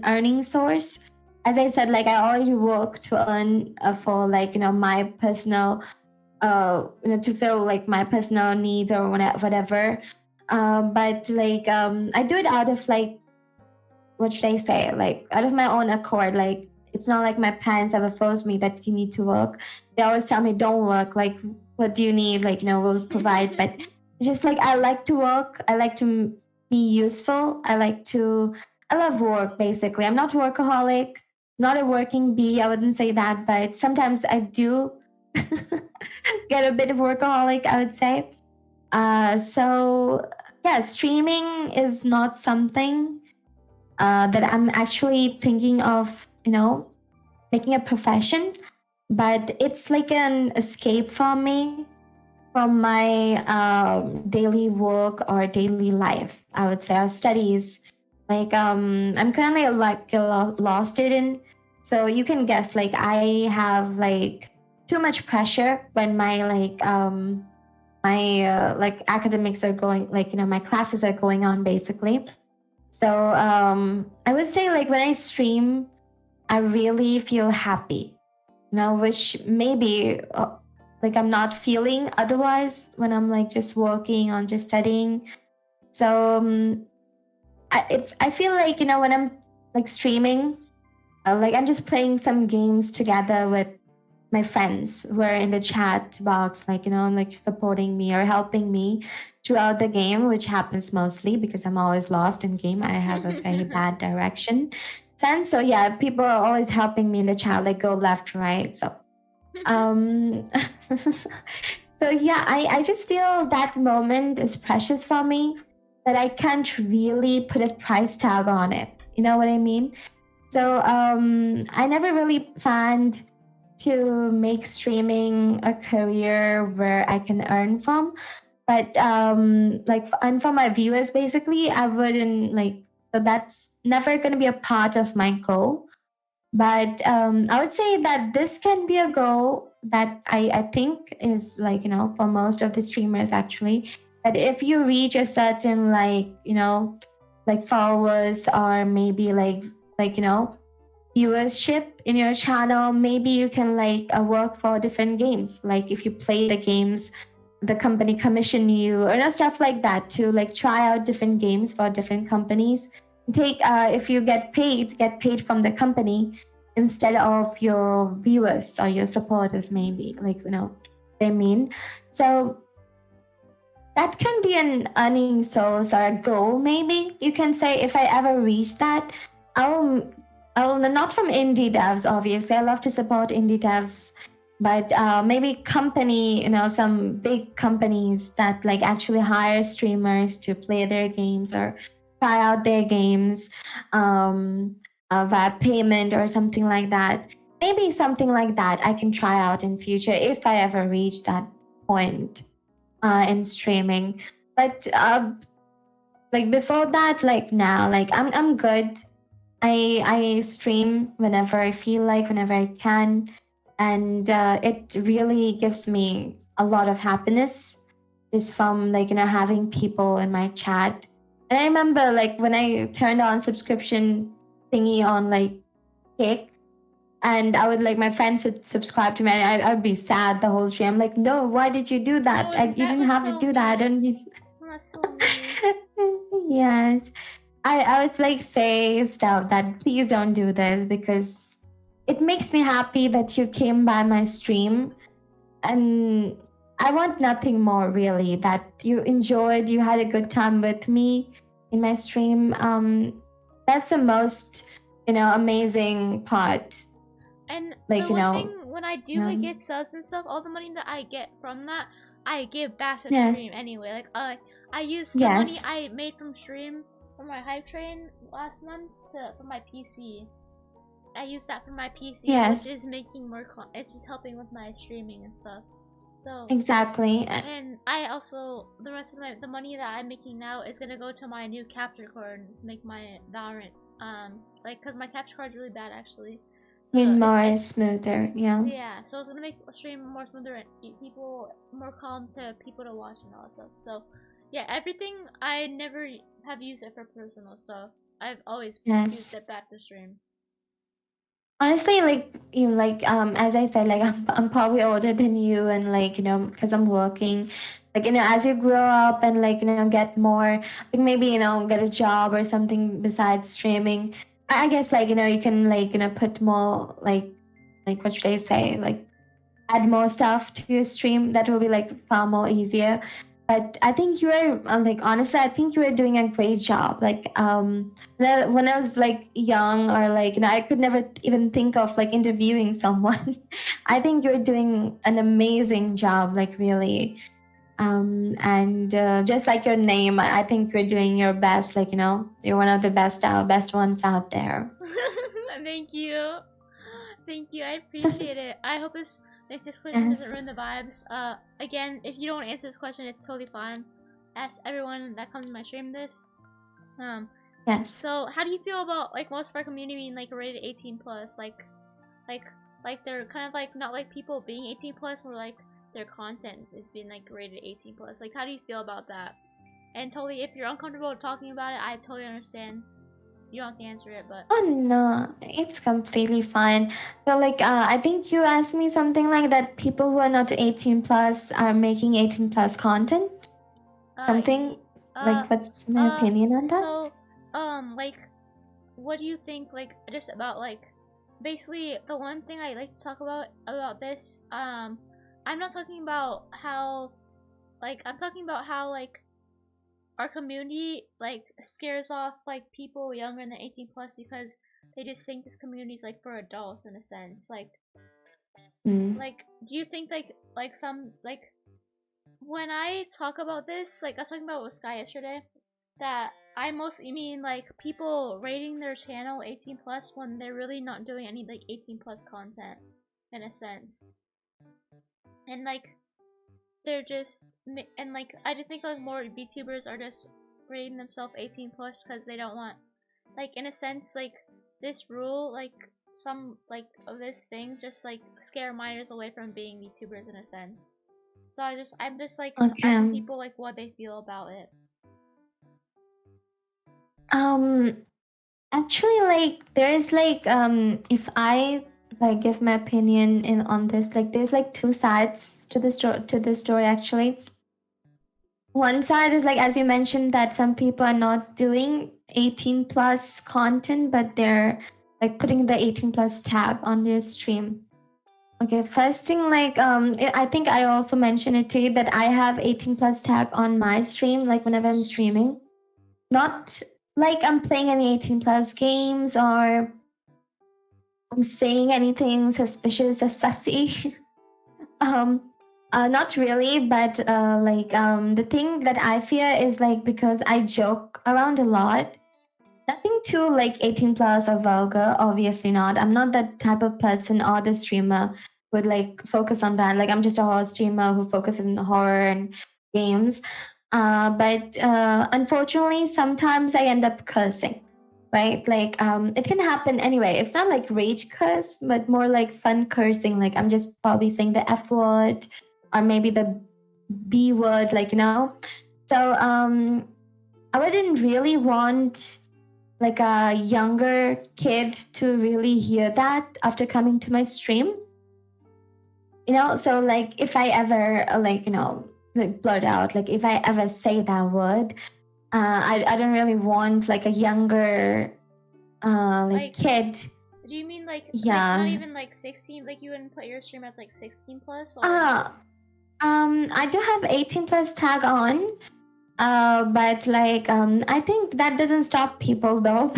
Speaker 2: earning source. As I said, like I already work to earn for like my personal to fill like my personal needs or whatever. But like I do it out of like, what should I say, like out of my own accord. Like it's not like my parents ever force me that you need to work. They always tell me don't work, like what do you need, like we'll provide. But just like I like to work, I like to be useful, I love work. Basically, I'm not workaholic, not a working bee, I wouldn't say that, but sometimes I do get a bit of workaholic, I would say. So yeah, streaming is not something that I'm actually thinking of, making a profession, but it's like an escape for me from my daily work or daily life, I would say, or studies. Like I'm currently like a law student, so you can guess like I have like too much pressure when my like academics are going, like my classes are going on basically. So I would say like when I stream, I really feel happy, which maybe like I'm not feeling otherwise when I'm like just working on just studying. So I feel like when I'm like streaming, like I'm just playing some games together with my friends who are in the chat box, like like supporting me or helping me throughout the game, which happens mostly because I'm always lost in game. I have a very bad direction sense. So yeah, people are always helping me in the chat, like go left, right. So um so yeah, I just feel that moment is precious for me, that I can't really put a price tag on it. You know what I mean? So I never really planned to make streaming a career where I can earn from. But like, and for my viewers, basically, I wouldn't like, so that's never going to be a part of my goal. But I would say that this can be a goal that I think is like, for most of the streamers actually, that if you reach a certain like, like followers or maybe like, viewership in your channel, maybe you can like work for different games. Like if you play the games, the company commission you or stuff like that to like try out different games for different companies. Take if you get paid from the company instead of your viewers or your supporters, maybe like they mean. So that can be an earning source or a goal, maybe you can say. If I ever reach that, I'll I'll not from indie devs, obviously. I love to support indie devs, but maybe company, some big companies that like actually hire streamers to play their games or try out their games via payment or something like that. Maybe something like that I can try out in future if I ever reach that point in streaming. But like before that, like now, like I'm good. I stream whenever I feel like, whenever I can, and it really gives me a lot of happiness just from like having people in my chat. And I remember like when I turned on subscription thingy on like Kick, and I would like my friends would subscribe to me, and I would be sad the whole stream. I'm like, no, why did you do that? You
Speaker 1: That
Speaker 2: didn't
Speaker 1: was
Speaker 2: have to
Speaker 1: so
Speaker 2: do that.
Speaker 1: mean.
Speaker 2: And
Speaker 1: That's so mean.
Speaker 2: yes, I would like say stuff that please don't do this, because it makes me happy that you came by my stream, and I want nothing more really, that you enjoyed, you had a good time with me in my stream. That's the most amazing part.
Speaker 1: And
Speaker 2: Like
Speaker 1: the one thing, when I do like
Speaker 2: um,
Speaker 1: get subs and stuff, all the money that I get from that, I give back to
Speaker 2: yes,
Speaker 1: stream anyway. Like I used the money
Speaker 2: yes,
Speaker 1: I made from stream for my hype train last month for my PC. I used that for my PC, which
Speaker 2: yes,
Speaker 1: is making more. It's just helping with my streaming and stuff. So,
Speaker 2: exactly.
Speaker 1: and I also, the rest of the money that I'm making now is gonna go to my new capture card to make my Valorant. Like, cause my capture card's really bad actually. So
Speaker 2: Mean more
Speaker 1: it's
Speaker 2: smoother, yeah.
Speaker 1: so yeah, so it's gonna make a stream more smoother and people more calm to people to watch and all that stuff. So yeah, everything I never have used it for personal stuff. I've always used
Speaker 2: Yes.
Speaker 1: it back to stream.
Speaker 2: Honestly, like like as I said, like I'm probably older than you, and like because I'm working, like as you grow up and like get more, like maybe get a job or something besides streaming. I guess like you can like put more like what should I say, like add more stuff to your stream. That will be like far more easier. But I think you are like, honestly, I think you are doing a great job. Like when I was like young, or like I could never even think of like interviewing someone. I think you're doing an amazing job, like really. And just like your name, I think you're doing your best. Like you're one of the best ones out there.
Speaker 1: Thank you. Thank you. I appreciate it. I hope this question doesn't
Speaker 2: Yes.
Speaker 1: ruin the vibes. Again, if you don't answer this question, it's totally fine. Ask everyone that comes to my stream this.
Speaker 2: Yes.
Speaker 1: So how do you feel about like most of our community being like rated 18 plus? Like like they're kind of like not like people being 18 plus, more like their content is being like rated 18 plus. Like, how do you feel about that? And totally, if you're uncomfortable talking about it, I totally understand. You don't have to answer it, but
Speaker 2: Oh no, it's completely fine. So like I think you asked me something like that people who are not 18 plus are making 18 plus content.
Speaker 1: uh,
Speaker 2: Something
Speaker 1: uh,
Speaker 2: like what's my opinion on that?
Speaker 1: so, like, what do you think, like, just about, like, basically, the one thing I like to talk about this, I'm not talking about how, like, I'm talking about how, like, our community, like, scares off, like, people younger than 18 plus because they just think this community is, like, for adults in a sense.
Speaker 2: Mm.
Speaker 1: Like, do you think, like, some, like, when I talk about this, like, I was talking about with Sky yesterday, that I mostly mean like people rating their channel 18 plus when they're really not doing any like 18 plus content in a sense, and like they're just and like I just think like more VTubers are just rating themselves 18 plus because they don't want, like, in a sense, like this rule, like some like of these things just like scare minors away from being VTubers in a sense. So I'm just like asking
Speaker 2: Okay.
Speaker 1: people like what they feel about it.
Speaker 2: Um Actually, like there's like if I like give my opinion in on this, like there's like two sides to the story actually. One side is like as you mentioned that some people are not doing 18 plus content, but they're like putting the 18 plus tag on their stream. Okay, first thing like I think I also mentioned it to you that I have 18 plus tag on my stream, like whenever I'm streaming. Not like I'm playing any 18 plus games or I'm saying anything suspicious or sussy. um, Not really, but the thing that I fear is like because I joke around a lot. Nothing too like 18 plus or vulgar, obviously not. I'm not that type of person or the streamer who would like focus on that. Like I'm just a horror streamer who focuses on horror and games. But unfortunately, sometimes I end up cursing, right? Like it can happen anyway. It's not like rage curse, but more like fun cursing. Like I'm just probably saying the F word or maybe the B word, like, you know. So I wouldn't really want like a younger kid to really hear that after coming to my stream, you know. So like if I ever like, you know, like blurt out, like if I ever say that word, I don't really want like a younger like
Speaker 1: Like,
Speaker 2: kid.
Speaker 1: do you mean like not
Speaker 2: Yeah.
Speaker 1: even like 16? Like you wouldn't put your stream as like 16 plus or?
Speaker 2: uh I do have 18 plus tag on. But like I think that doesn't stop people though.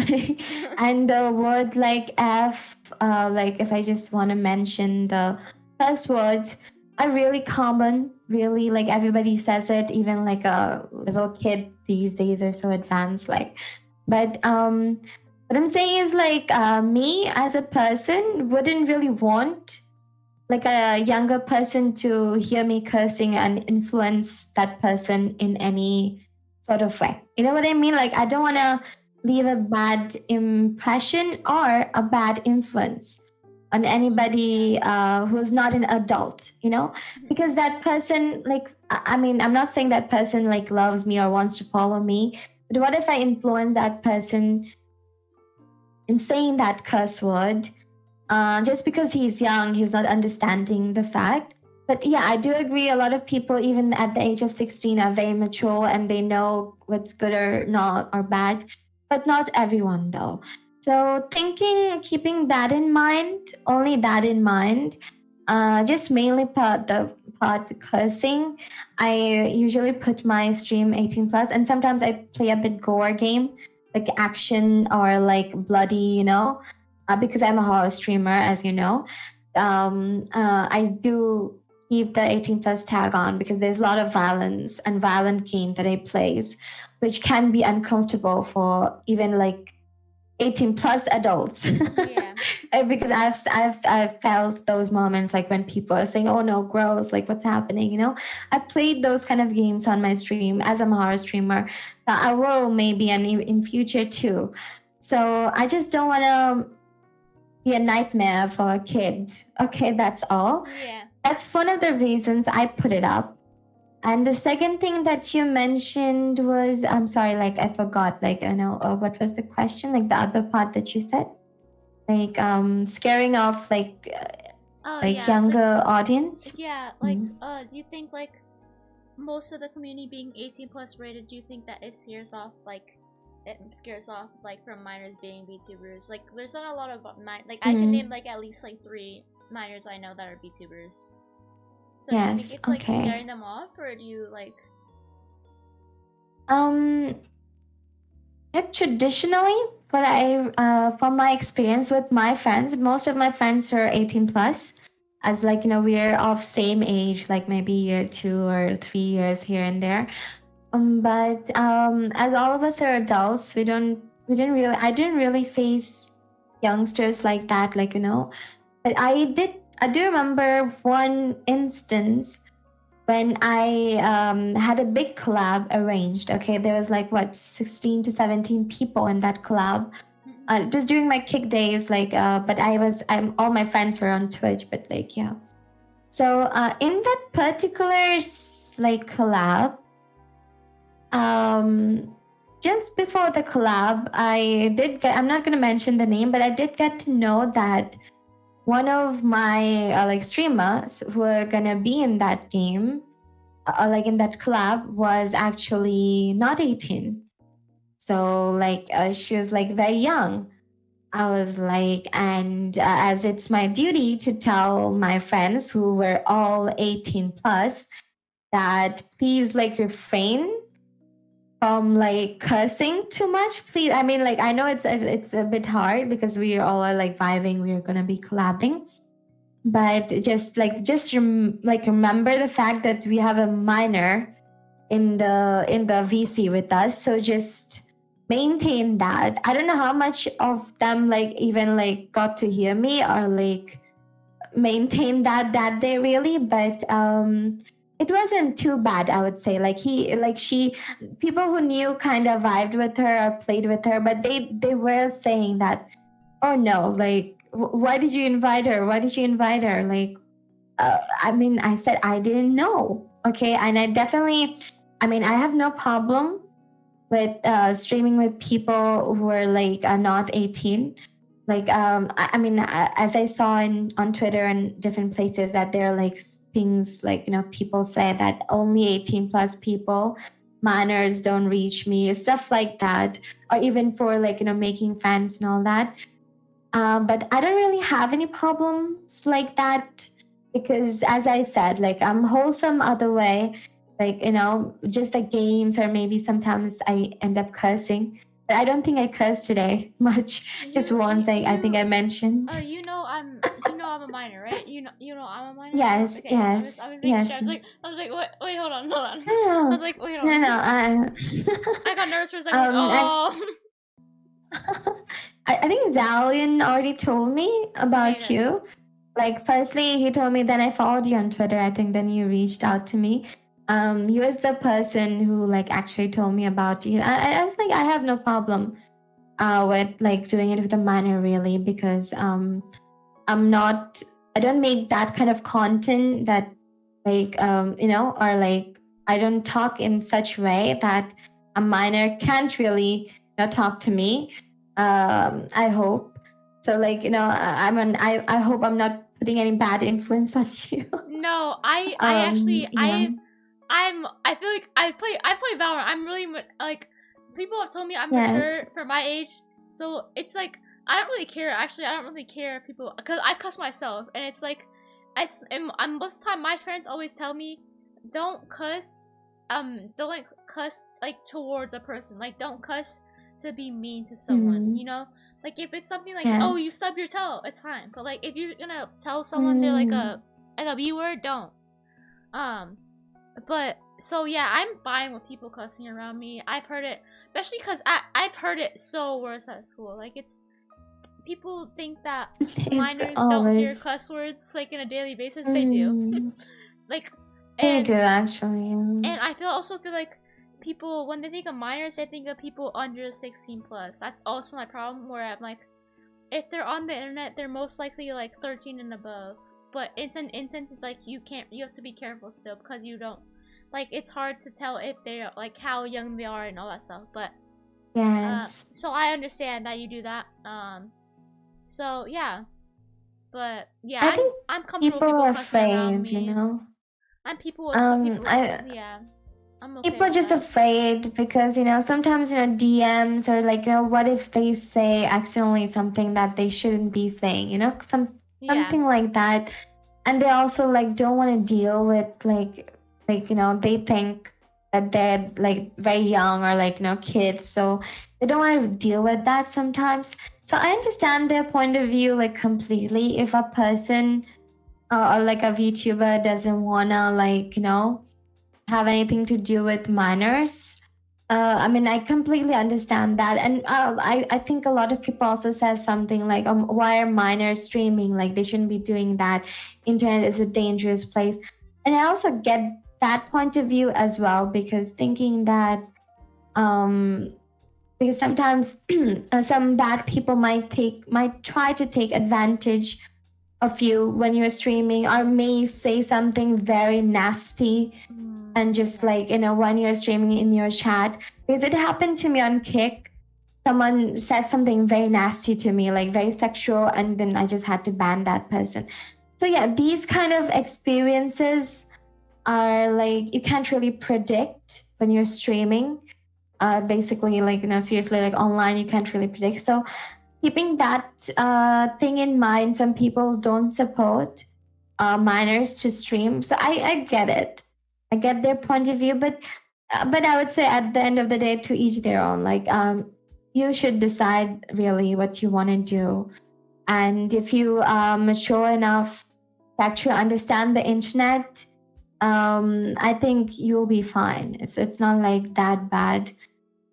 Speaker 2: And the word like F, like if I just want to mention the first words are really common, really, like everybody says it, even like a little kid these days are so advanced, like. But what I'm saying is like me as a person wouldn't really want like a younger person to hear me cursing and influence that person in any sort of way. You know what I mean? Like, I don't want to
Speaker 1: Yes.
Speaker 2: leave a bad impression or a bad influence on anybody who's not an adult, you know? Because that person, like, I mean, I'm not saying that person like loves me or wants to follow me, but what if I influence that person in saying that curse word just because he's young, he's not understanding the fact. But yeah, I do agree. A lot of people, even at the age of 16, are very mature and they know what's good or not or bad, but not everyone, though. So, keeping that in mind, only that in mind, just mainly part cursing. I usually put my stream 18 plus, and sometimes I play a bit gore game, like action or like bloody, you know, because I'm a horror streamer, as you know. I do keep the 18 plus tag on because there's a lot of violence and violent game that I plays, which can be uncomfortable for even like 18 plus adults.
Speaker 1: Yeah.
Speaker 2: Because I've felt those moments like when people are saying, oh no, gross, like what's happening, you know. I played those kind of games on my stream as a horror streamer. I will maybe and in future too. So I just don't want to be a nightmare for a kid. Okay, that's all.
Speaker 1: Yeah.
Speaker 2: That's one of the reasons I put it up. And the second thing that you mentioned was, I'm sorry, like I forgot, like, what was the question? Like the other part that you said, like, scaring off
Speaker 1: Oh
Speaker 2: like
Speaker 1: yeah, like
Speaker 2: younger audience.
Speaker 1: yeah, like
Speaker 2: Mm.
Speaker 1: do you think like most of the community being 18 plus rated, do you think that it scares off like from minors being VTubers? Like there's not a lot of like I can name
Speaker 2: Mm.
Speaker 1: like at least like 3 minors I know that are VTubers. So do you think
Speaker 2: Yes.
Speaker 1: it's like
Speaker 2: Okay.
Speaker 1: scaring them off, or do you like
Speaker 2: Um, Traditionally, from my experience with my friends, most of my friends are 18 plus. As like we're of same age, like maybe year 2 or 3 years here and there. But as all of us are adults, we didn't really I didn't really face youngsters like that, But I do remember one instance when I had a big collab arranged. Okay, there was like what 16 to 17 people in that collab. It was during my kick days, but I'm all my friends were on Twitch, but like yeah. So in that particular like collab, um, just before the collab, I'm not gonna mention the name, but I did get to know that one of my like streamers who are gonna be in that game or like in that collab was actually not 18. So she was like very young. I was like, and as it's my duty to tell my friends who were all 18 plus that please like refrain from like cursing too much, please. I mean, like I know it's a bit hard because we all are like vibing, we're gonna be collabing, but just remember the fact that we have a minor in the VC with us. So just maintain that. I don't know how much of them like even like got to hear me or like maintain that day really, but it wasn't too bad, I would say. She people who knew kind of vibed with her or played with her, but they were saying that, oh no, like why did you invite her? Why did you invite her? Like I mean, I said I didn't know. Okay. And I have no problem with streaming with people who are like not 18. As I saw on Twitter and different places that there are like things like, people say that only 18 plus people, minors don't reach me, stuff like that. Or even for like, making friends and all that. But I don't really have any problems like that because, as I said, like I'm wholesome other way, just like games or maybe sometimes I end up cursing. But I don't think I cursed today much. Just once, I think I mentioned.
Speaker 1: I'm a minor, right? You know I'm a minor.
Speaker 2: Yes,
Speaker 1: Okay,
Speaker 2: yes,
Speaker 1: I was making sure.
Speaker 2: yes.
Speaker 1: I was like, wait, hold on, hold on. I
Speaker 2: No,
Speaker 1: was like, wait, hold
Speaker 2: no,
Speaker 1: on.
Speaker 2: no.
Speaker 1: I got nervous for a second.
Speaker 2: Actually,
Speaker 1: Oh.
Speaker 2: I think Zalian already told me about
Speaker 1: Okay.
Speaker 2: you. Like, firstly, he told me, then I followed you on Twitter. I think then you reached out to me. He was the person who like actually told me about you. I was like, I have no problem with like doing it with a minor really because I'm not I don't make that kind of content that or like I don't talk in such way that a minor can't really talk to me. I hope so. Like I hope I'm not putting any bad influence on you.
Speaker 1: No, I actually
Speaker 2: Yeah.
Speaker 1: I feel like I play Valorant. I'm really like people have told me I'm
Speaker 2: Yes.
Speaker 1: mature for my age, so it's like I don't really care. Actually, I don't really care if people because I cuss myself, and it's like and most of the time my parents always tell me don't cuss, don't like cuss like towards a person, like don't cuss to be mean to someone,
Speaker 2: Mm.
Speaker 1: you know. Like if it's something like, oh, you
Speaker 2: Yes.
Speaker 1: stub your toe, it's fine. But like if you're gonna tell someone they're
Speaker 2: Mm.
Speaker 1: like a B word, don't. Um, but so yeah, I'm fine with people cussing around me. I've heard it, especially because I've heard it so worse at school. Like it's people think that
Speaker 2: It's
Speaker 1: minors don't hear
Speaker 2: always.
Speaker 1: cuss words like in a daily basis. They do.
Speaker 2: Mm.
Speaker 1: Like,
Speaker 2: They
Speaker 1: and
Speaker 2: do actually.
Speaker 1: I also feel like people when they think of minors, they think of people under 16 plus. That's also my problem. Where I'm like, if they're on the internet, they're most likely like 13 and above. But it's an instance, it's like you have to be careful still because you don't, like, it's hard to tell if they're like how young they are and all that stuff. But
Speaker 2: Yes.
Speaker 1: so I understand that you do that. So yeah, but yeah,
Speaker 2: I think
Speaker 1: I'm comfortable with
Speaker 2: people
Speaker 1: people
Speaker 2: are
Speaker 1: cussing around
Speaker 2: afraid, you
Speaker 1: me.
Speaker 2: know.
Speaker 1: I'm people with people.
Speaker 2: I
Speaker 1: Yeah, I'm okay
Speaker 2: People are
Speaker 1: with
Speaker 2: just
Speaker 1: that.
Speaker 2: afraid because sometimes DMs or like what if they say accidentally something that they shouldn't be saying,
Speaker 1: Yeah.
Speaker 2: something like that, and they also like don't want to deal with they think that they're like very young or like kids, so they don't want to deal with that sometimes. So I understand their point of view like completely. If a person or like a VTuber doesn't wanna have anything to do with minors. I mean, I completely understand that, and I think a lot of people also says something like, "Why are minors streaming? Like they shouldn't be doing that. Internet is a dangerous place." And I also get that point of view as well, because thinking that um, because sometimes some bad people might try to take advantage of you when you're streaming, or may say something very nasty and just like when you're streaming in your chat, because it happened to me on Kick. Someone said something very nasty to me, like very sexual, and then I just had to ban that person. So yeah, these kind of experiences are like you can't really predict when you're streaming. Basically, like seriously, like online, you can't really predict. So keeping that thing in mind, some people don't support minors to stream. So I get it. I get their point of view, but I would say at the end of the day, to each their own. Like you should decide really what you want to do, and if you are mature enough to actually understand the internet, I think you'll be fine. It's not like that bad,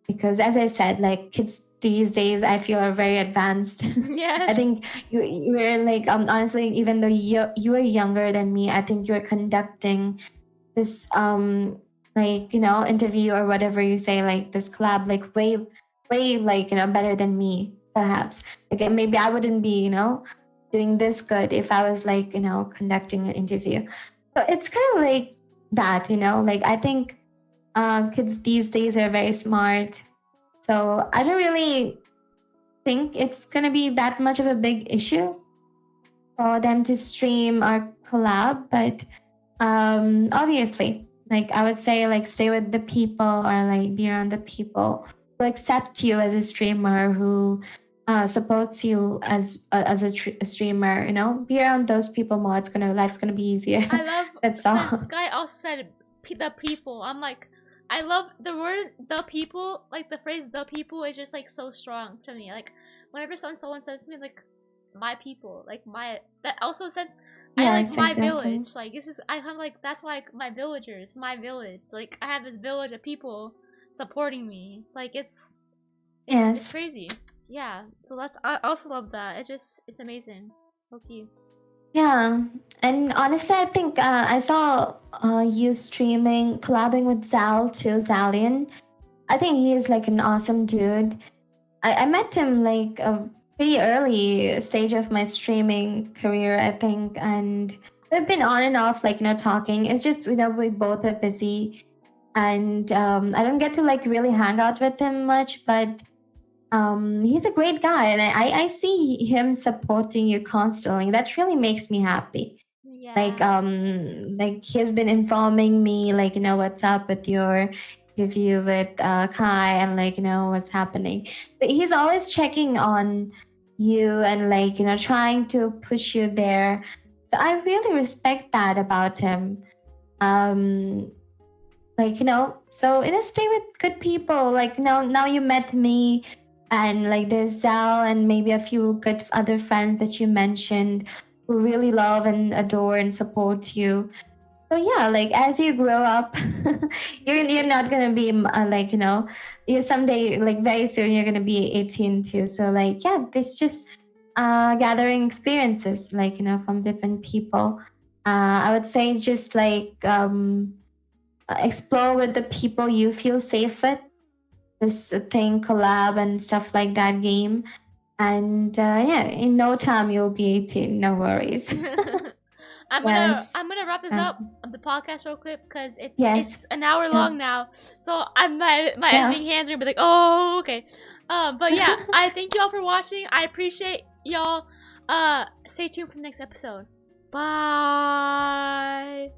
Speaker 2: because as I said, like kids these days I feel are very advanced. I
Speaker 1: Yes.
Speaker 2: think you were like honestly, even though you were younger than me, I think you're conducting this like interview or whatever you say, like this collab, like way like better than me perhaps. Like maybe I wouldn't be doing this good if I was like conducting an interview. So it's kind of like that, like I think kids these days are very smart. So I don't really think it's gonna be that much of a big issue for them to stream or collab. But obviously, like I would say, like stay with the people or like be around the people who accept you as a streamer, who supports you as a streamer. Be around those people more. Life's gonna be easier.
Speaker 1: I love
Speaker 2: That's
Speaker 1: because
Speaker 2: all.
Speaker 1: Sky also said the people. I'm like, I love the word the people. Like the phrase the people is just like so strong to me. Like whenever someone says to me like my people, like my that also says I like
Speaker 2: Yes,
Speaker 1: my
Speaker 2: exactly.
Speaker 1: village. Like this is I kind of like that's why my villagers, my village. Like I have this village of people supporting me. Like it's
Speaker 2: Yes.
Speaker 1: crazy. Yeah. So that's I also love that. It's amazing. Okay.
Speaker 2: Yeah, and honestly, I think I saw you streaming, collabing with Zal too, Zalian. I think he is like an awesome dude. I met him like a pretty early stage of my streaming career, I think, and we've been on and off like talking. It's just we both are busy, and I don't get to like really hang out with him much, but he's a great guy, and I see him supporting you constantly. That really makes me happy.
Speaker 1: Yeah.
Speaker 2: Like he's been informing me like what's up with your interview with Kai, and like what's happening. But he's always checking on you and like trying to push you there. So I really respect that about him. um like so stay with good people. Like now you met me, and like there's Zal and maybe a few good other friends that you mentioned who really love and adore and support you. So yeah, like as you grow up, you're not gonna be like you someday, like very soon, you're gonna be 18 too. So like yeah, this just gathering experiences like from different people. I would say just like explore with the people you feel safe with. This thing collab and stuff like that game, And yeah, in no time you'll be 18. No worries.
Speaker 1: I'm
Speaker 2: Yes.
Speaker 1: gonna wrap this up on the podcast real quick because
Speaker 2: Yes.
Speaker 1: it's an hour long now. So my
Speaker 2: Yeah.
Speaker 1: editing hands are gonna be like, oh, okay. But yeah, I thank you all for watching. I appreciate y'all. Stay tuned for the next episode. Bye.